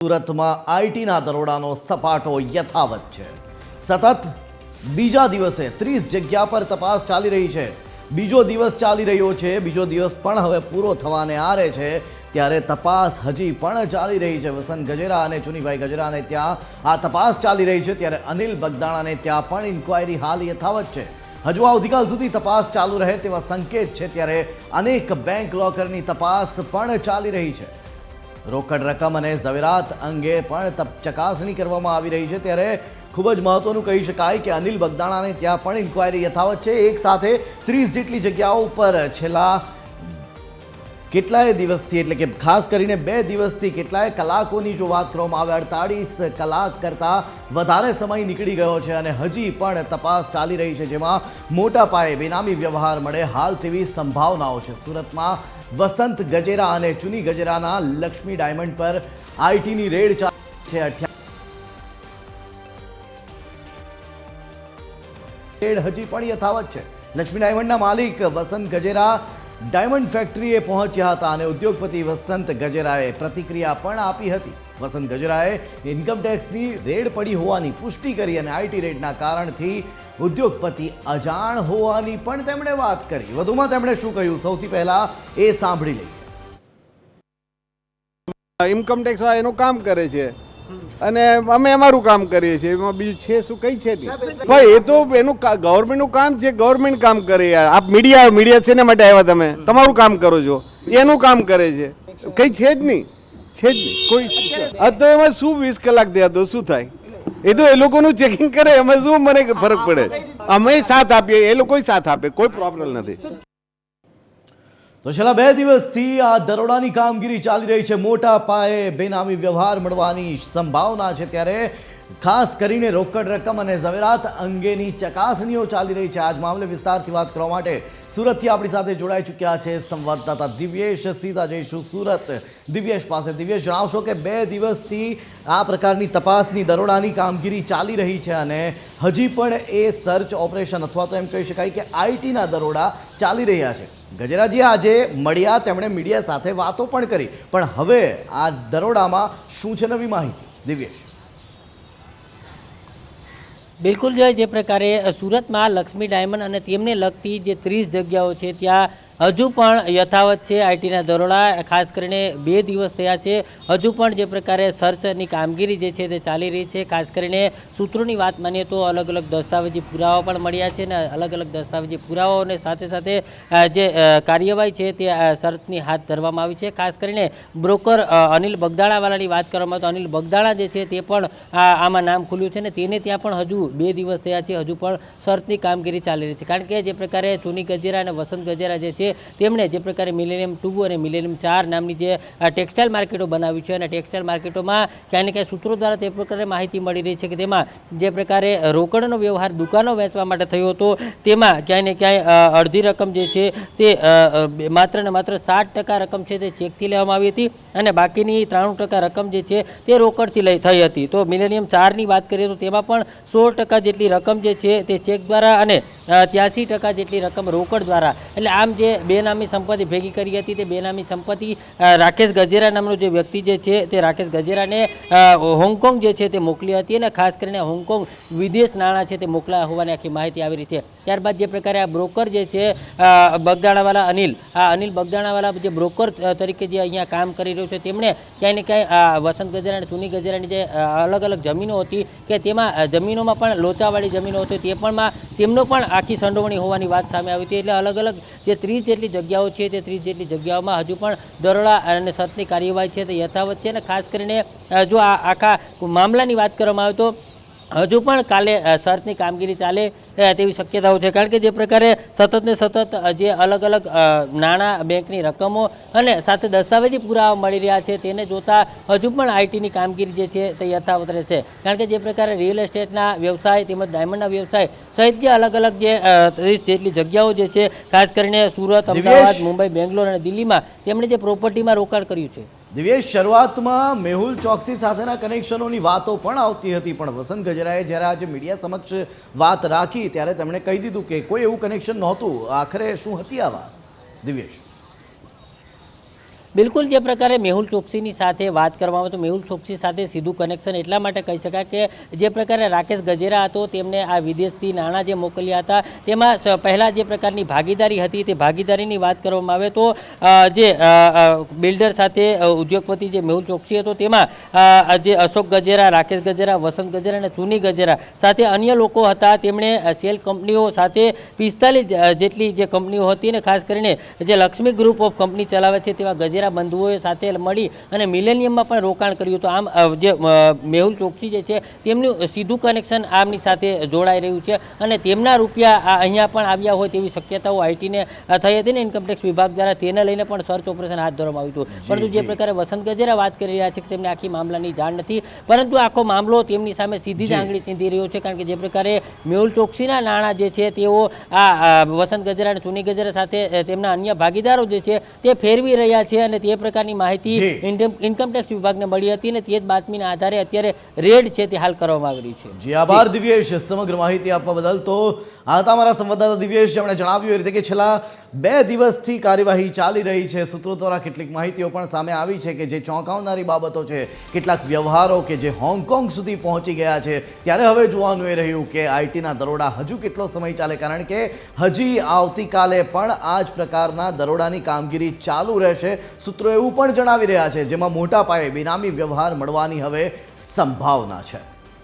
સુરતમાં આઈટીના દરોડાનો સપાટો યથાવત છે। સતત બીજા દિવસે 30 જગ્યા પર તપાસ ચાલી રહી છે। બીજો દિવસ ચાલી રહ્યો છે, બીજો દિવસ પણ હવે પૂરો થવાને આરે છે, ત્યારે તપાસ હજી પણ ચાલી રહી છે। વસંત ગજેરા અને ચુનીભાઈ ગજરાને ત્યાં આ તપાસ ચાલી રહી છે, ત્યારે અનિલ બગદાણાને ત્યાં પણ ઇન્ક્વાયરી હાલ યથાવત છે। હજુ આવતીકાલ સુધી તપાસ ચાલુ રહે તેવા સંકેત છે, ત્યારે અનેક બેંક લોકરની તપાસ પણ ચાલી રહી છે। રોકડ રકમ અને ઝવેરાત અંગે પણ ચકાસણી કરવામાં આવી રહી છે, ત્યારે ખૂબ જ મહત્વનું કહી શકાય કે અનિલ બગદાણાને ત્યાં પણ ઇન્ક્વાયરી યથાવત છે। એક સાથે 30 જેટલી જગ્યાઓ ઉપર છેલ્લા કેટલાય દિવસથી, એટલે કે ખાસ કરીને 2 દિવસથી કેટલાય કલાકોની જો વાત કરવામાં આવે 48 કલાક કરતાં વધારે સમય નીકળી ગયો છે અને હજી પણ તપાસ ચાલી રહી છે, જેમાં મોટા પાયે બેનામી વ્યવહાર મળે હાલ તેવી સંભાવનાઓ છે। સુરતમાં વસંત ગજેરા અને ચુની ગજરાના લક્ષ્મી ડાયમંડ પર આઈટીની રેડ ચાલે છે। હજી પણ યથાવત છે। લક્ષ્મી ડાયમંડના માલિક વસંત ગજેરા ડાયમંડ ફેક્ટરીએ પહોંચ્યા હતા અને ઉદ્યોગપતિ વસંત ગજેરાએ પ્રતિક્રિયા પણ આપી હતી। વસંત ગજરાએ ઇન્કમટેક્સની રેડ પડી હોવાની પુષ્ટિ કરી અને આઈટી રેડના કારણથી ઉદ્યોગપતિ અજાણ હોવાની પણ તેમણે વાત કરી। વધુમાં તેમણે શું કહ્યું, સૌથી પહેલા એ સાંભળી લઈએ। ઇન્કમટેક્સ વાળા એનું કામ કરે છે અને અમે અમારું કામ કરીએ છીએ, એમાં બીજું છે શું કઈ છે ભાઈ? એ તો એનું ગવર્મેન્ટનું કામ છે, ગવર્મેન્ટ કામ કરે યાર। આપ મીડિયા છે ને માટે આવ્યા, તમે તમારું કામ કરો છો, એનું કામ કરે છે, કઈ છે જ નહીં, છે જ નહીં કોઈ। આ તો એમાં શું 20 કલાક થયા તો શું થાય? એ તો એ લોકોનું ચેકિંગ કરે, અમે શું મને ફરક પડે? અમે સાથ આપીએ, એ લોકો સાથ આપે, કોઈ પ્રોબ્લેમ નથી। તો છેલ્લા 2 દિવસથી આ દરોડાની કામગીરી ચાલી રહી છે। મોટા પાયે બેનામી વ્યવહાર મળવાની સંભાવના છે, ત્યારે ખાસ કરીને રોકડ રકમ અને ઝવેરાત અંગેની ચકાસણીઓ ચાલી રહી છે। આજ મામલે વિસ્તારથી વાત કરવા માટે સુરતથી આપણી સાથે જોડાઈ ચૂક્યા છે સંવાદદાતા દિવ્યેશ। સીધા જઈશું સુરત દિવ્યેશ પાસે। દિવ્યેશ, જણાવશો કે 2 દિવસથી આ પ્રકારની તપાસની દરોડાની કામગીરી ચાલી રહી છે અને હજી પણ એ સર્ચ ઓપરેશન અથવા તો એમ કહી શકાય કે આઈટીના દરોડા ચાલી રહ્યા છે। ગજરાજી આજે મળ્યા, તેમણે મીડિયા સાથે વાતો પણ કરી, પણ હવે આ દરોડામાં શું છે નવી માહિતી? દિવ્યેશ। બિલકુલ જે પ્રકારે સુરતમાં લક્ષ્મી ડાયમંડ અને તેમને લગતી જે 30 જગ્યાઓ છે ત્યાં હજુ પણ યથાવત છે આઈટીના દરોડા। ખાસ કરીને 2 દિવસ થયા છે, હજુ પણ જે પ્રકારે સર્ચની કામગીરી જે છે તે ચાલી રહી છે। ખાસ કરીને સૂત્રોની વાત માનીએ તો અલગ અલગ દસ્તાવેજી પુરાવા પણ મળ્યા છે અને અલગ અલગ દસ્તાવેજી પુરાવાઓને સાથે સાથે જે કાર્યવાહી છે તે સર્ચની હાથ ધરવામાં આવી છે। ખાસ કરીને બ્રોકર અનિલ બગદાણાવાળાની વાત કરવામાં તો અનિલ બગદાણા જે છે તે પણ આમાં નામ ખુલ્યું છે ને તેને ત્યાં પણ હજુ 2 દિવસ થયા છે, હજુ પણ સર્ચની કામગીરી ચાલી રહી છે। કારણ કે જે પ્રકારે ચુની ગજેરા અને વસંત ગજેરા જે છે તેમણે જે પ્રકારે મિલેનિયમ 2 અને મિલેનિયમ 4 નામની જે ટેક્સટાઇલ માર્કેટો બનાવી છે અને ટેક્સટાઇલ માર્કેટોમાં ક્યાંય ને ક્યાંય સૂત્રો દ્વારા તે પ્રકારે માહિતી મળી રહી છે કે તેમાં જે પ્રકારે રોકડનો વ્યવહાર દુકાનો વેચવા માટે થયો હતો, તેમાં ક્યાંય ને ક્યાંય અડધી રકમ જે છે તે માત્ર ને માત્ર 60% રકમ છે તે ચેકથી લેવામાં આવી હતી અને બાકીની 93% રકમ જે છે તે રોકડથી થઈ હતી। તો મિલેનિયમ 4ની વાત કરીએ તો તેમાં પણ 16% જેટલી રકમ જે છે તે ચેક દ્વારા અને 83% જેટલી રકમ રોકડ દ્વારા, એટલે આમ જે બેનામી સંપત્તિ ભેગી કરી હતી તે બેનામી સંપત્તિ રાકેશ ગજેરા નામનો જે વ્યક્તિ જે છે તે રાકેશ ગજેરાને હોંગકોંગ જે છે તે મોકલી હતી અને ખાસ કરીને હોંગકોંગ વિદેશ નાણાં છે તે મોકલાયા હોવાની આખી માહિતી આવી રહી છે। ત્યારબાદ જે પ્રકારે આ બ્રોકર જે છે બગદાણાવાળા અનિલ બગદાણાવાળા જે બ્રોકર તરીકે જે અહીંયા કામ કરી રહ્યો છે, તેમણે ક્યાંય ને ક્યાંય વસંત ગજેરા અને ચુની ગજેરાની જે અલગ અલગ જમીનો હતી કે તેમાં જમીનોમાં પણ લોચાવાળી જમીનો હતી, તે પણમાં તેમનો પણ આખી સંડોવણી હોવાની વાત સામે આવી હતી। એટલે અલગ અલગ જે 30 જેટલી જગ્યાઓ છે તે 30 જેટલી જગ્યાઓમાં હજુ પણ દરોડા અને સર્ચની કાર્યવાહી છે તે યથાવત છે અને ખાસ કરીને જો આ આખા મામલાની વાત કરવામાં આવે તો હજુ પણ કાલે સર્ચની કામગીરી ચાલે તેવી શક્યતાઓ છે। કારણ કે જે પ્રકારે સતત ને સતત જે અલગ અલગ નાણાં બેંકની રકમો અને સાથે દસ્તાવેજી પુરાવા મળી રહ્યા છે તેને જોતા હજુ પણ આઈટીની કામગીરી જે છે તે યથાવત રહેશે। કારણ કે જે પ્રકારે રિયલ એસ્ટેટના વ્યવસાય તેમજ ડાયમંડના વ્યવસાય સહિત જે અલગ અલગ જે 30 જેટલી જગ્યાઓ જે છે, ખાસ કરીને સુરત, અમદાવાદ, મુંબઈ, બેંગ્લોર અને દિલ્હીમાં તેમણે જે પ્રોપર્ટીમાં રોકાણ કર્યું છે। દિવ્યેશ, શરૂઆતમાં મેહુલ ચોકસી સાથેના કનેક્શનોની વાતો પણ આવતી હતી, પણ વસંત ગજરાએ જ્યારે આજે મીડિયા સમક્ષ વાત રાખી ત્યારે તેમણે કહી દીધું કે કોઈ એવું કનેક્શન નહોતું। આખરે શું હતી આ વાત, દિવ્યેશ? બિલકુલ જે પ્રકારે મેહુલ ચોકસીની સાથે વાત કરવામાં આવે તો મેહુલ ચોકસી સાથે સીધું કનેક્શન એટલા માટે કહી શકાય કે જે પ્રકારે રાકેશ ગજેરા હતો તેમને આ વિદેશથી નાણાં જે મોકલ્યા હતા તેમાં પહેલાં જે પ્રકારની ભાગીદારી હતી તે ભાગીદારીની વાત કરવામાં આવે તો જે બિલ્ડર સાથે ઉદ્યોગપતિ જે મેહુલ ચોકસી હતો તેમાં જે અશોક ગજેરા, રાકેશ ગજેરા, વસંત ગજેરા અને ચુની ગજેરા સાથે અન્ય લોકો હતા. તેમણે સેલ કંપનીઓ સાથે 45 જેટલી જે કંપનીઓ હતી ને ખાસ કરીને જે લક્ષ્મી ગ્રુપ ઓફ કંપની ચલાવે છે તેવા ગજેરા બંધુઓએ સાથે મળી અને મિલેનિયમમાં પણ રોકાણ કર્યું હતું. આમ જે મેહુલ ચોકસી જે છે તેમનું સીધું કનેક્શન આમની સાથે જોડાઈ રહ્યું છે અને તેમના રૂપિયા અહીંયા પણ આવ્યા હોય તેવી શક્યતાઓ આઈટીને થઈ હતી ને ઇન્કમટેક્સ વિભાગ દ્વારા તેને લઈને પણ સર્ચ ઓપરેશન હાથ ધરવામાં આવ્યું હતું. પરંતુ જે પ્રકારે વસંત ગજેરા વાત કરી રહ્યા છે કે તેમને આખી મામલાની જાણ નથી, પરંતુ આખો મામલો તેમની સામે સીધી જ આંગળી ચીંધી રહ્યો છે. કારણ કે જે પ્રકારે મેહુલ ચોકસીના નાણાં જે છે તેઓ આ વસંત ગજેરા અને ચુની ગજેરા સાથે તેમના અન્ય ભાગીદારો જે છે તે ફેરવી રહ્યા છે અને તે પ્રકારની માહિતી ઇન્કમટેક્સ વિભાગને મળી હતી અને તે જ બાતમીના આધારે અત્યારે રેડ છે તે હાલ કરવામાં આવી રહી છે. જી આભાર દિવ્યેશ સમગ્ર માહિતી આપવા બદલ. તો આ હતા અમારા સંવાદદાતા દિવ્યેશ જેમણે જણાવ્યું એ રીતે કે છેલ્લા 2 દિવસથી કાર્યવાહી ચાલી રહી છે. સૂત્રો દ્વારા કેટલીક માહિતીઓ પણ સામે આવી છે કે જે ચોંકાવનારી બાબતો છે, કેટલાક વ્યવહારો કે જે હોંગકોંગ સુધી પહોંચી ગયા છે. ત્યારે હવે જોવાનું એ રહ્યું કે આઈટીના દરોડા હજુ કેટલો સમય ચાલે, કારણ કે હજી આવતીકાલે પણ આ જ પ્રકારના દરોડાની કામગીરી ચાલુ રહેશે. સૂત્રો એવું પણ જણાવી રહ્યા છે જેમાં મોટા પાયે બેનામી વ્યવહાર મળવાની હવે સંભાવના છે.